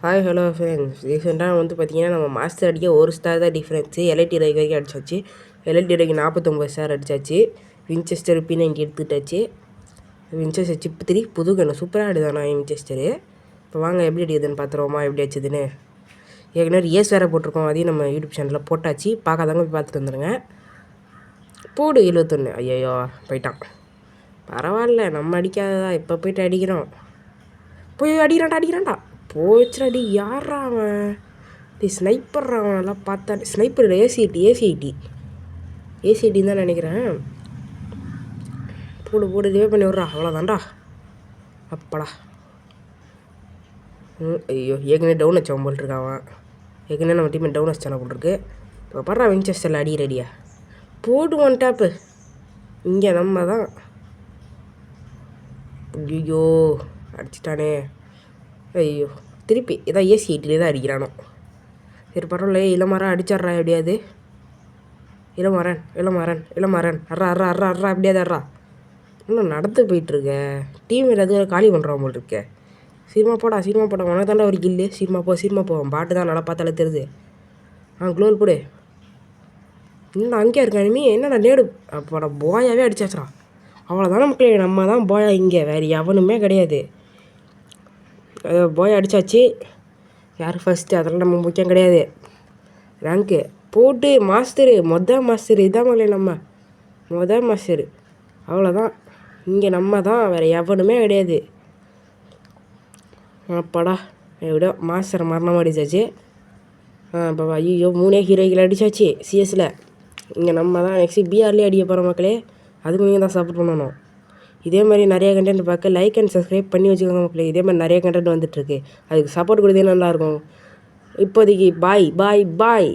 Hi hello friends. ரீசெண்டாக பார்த்தீங்கன்னா நம்ம மாஸ்டர் அடிக்க ஒரு ஸ்டார் தான் டிஃப்ரென்ஸு. எல்ஐடி ரேக் வரைக்கும் அடிச்சாச்சு. எல்ஐடி ரேக்கு 49 ஸ்டார் அடிச்சாச்சு. வின்செஸ்டர் P90 எடுத்துட்டாச்சு. வின்செஸ்டர் சிப் 3 புது கண்ணு சூப்பராக ஆடுதாண்ணா வின்செஸ்டரு. இப்போ வாங்க எப்படி அடிக்குதுன்னு பார்த்துருவோமா எப்படி அடிச்சதுன்னு. ஏற்கனவே ஏஸ் வேறு போட்டிருக்கோம், அதையும் நம்ம யூடியூப் சேனலில் போட்டாச்சு. பார்க்காதவங்க போய் பார்த்துட்டு வந்துடுங்க. போடு 71. ஐயோ போயிட்டான். பரவாயில்ல, நம்ம அடிக்காததா இப்போ போய்ட்டு அடிக்கிறோம். போய் அடிக்கிறான்டா. போச்சுடாடி. யாரா அவன்? ஸ்னைப்பர்ரா அவனெல்லாம் பார்த்தா. ஸ்னைப்பர் இல்லை, ஏசிஐடி தான் நினைக்கிறேன். போடு இதுவே பண்ணி விட்றா. அவ்வளோதான்டா. அப்படா. ஐயோ ஏற்கனவே டவுன் வச்சவன் போட்டுருக்கான் அவன். ஏற்கனவே நம்ம டீம் டவுன் வச்சான போட்டிருக்கு. இப்போ படுறா வின்செஸ்டரில் அடி ரெடியா. போடு ஒன் டேப்பு. இங்கே நம்ம தான். ஐயோ அடிச்சிட்டானே. ஐயோ திருப்பி இதான் ஏசி8 தான் அடிக்கிறானோ. சரி பரவாயில்ல. இளமாறன் அடிச்சிட்றா எப்படியாது. இளமாறன் அர்றா எப்படியாது அர்றா. இன்னும் நடந்து போயிட்டுருக்க டீம் அது காலி பண்ணுறான் போல் இருக்க. சீக்கிரமா போடா உனக்கு தாண்டா ஒரு கில்லு. சீக்கிரமா போ பாட்டு தான் நல்லா பார்த்தாலே தெரியுது. க்ளோல் போடு. இன்னும் அங்கேயா இருக்கா இனிமே. என்னடா நேடு. அப்போடா போயாவே அடிச்சாச்சுரா. அவ்வளோதானே மக்களே, நம்ம தான் போயா. இங்கே வேறு எவனுமே கிடையாது. போய் அடித்தாச்சு. யார் ஃபஸ்ட்டு அதெல்லாம் நம்ம முக்கியம் கிடையாது. ரேங்க்கு போட்டு மாஸ்டரு மாஸ்டரு இதான் மகளே. நம்ம மாஸ்டரு அவ்வளோதான். இங்கே நம்ம தான், வேறு எவனுமே கிடையாது. அப்பாடா எப்படியோ மாஸ்டரை மரணமாக அடித்தாச்சு. இப்போ ஐயோ 3 ஹீரோக்கள் அடித்தாச்சு சிஎஸில். இங்கே நம்ம தான் நெக்ஸ்ட்டு பிஆர்லேயே அடிக்க போகிற மக்களே. அதுக்கு நீங்கள் தான் சப்போர்ட் பண்ணணும். இதே மாதிரி நிறைய கண்டென்ட் பார்க்க லைக் அண்ட் சப்ஸ்கிரைப் பண்ணி வச்சுக்கோங்க மக்களே. இதே மாதிரி நிறைய கண்டென்ட் வந்துட்டுருக்கு. அதுக்கு சப்போர்ட் கொடுத்தே நல்லாயிருக்கும். இப்போதைக்கு பாய்.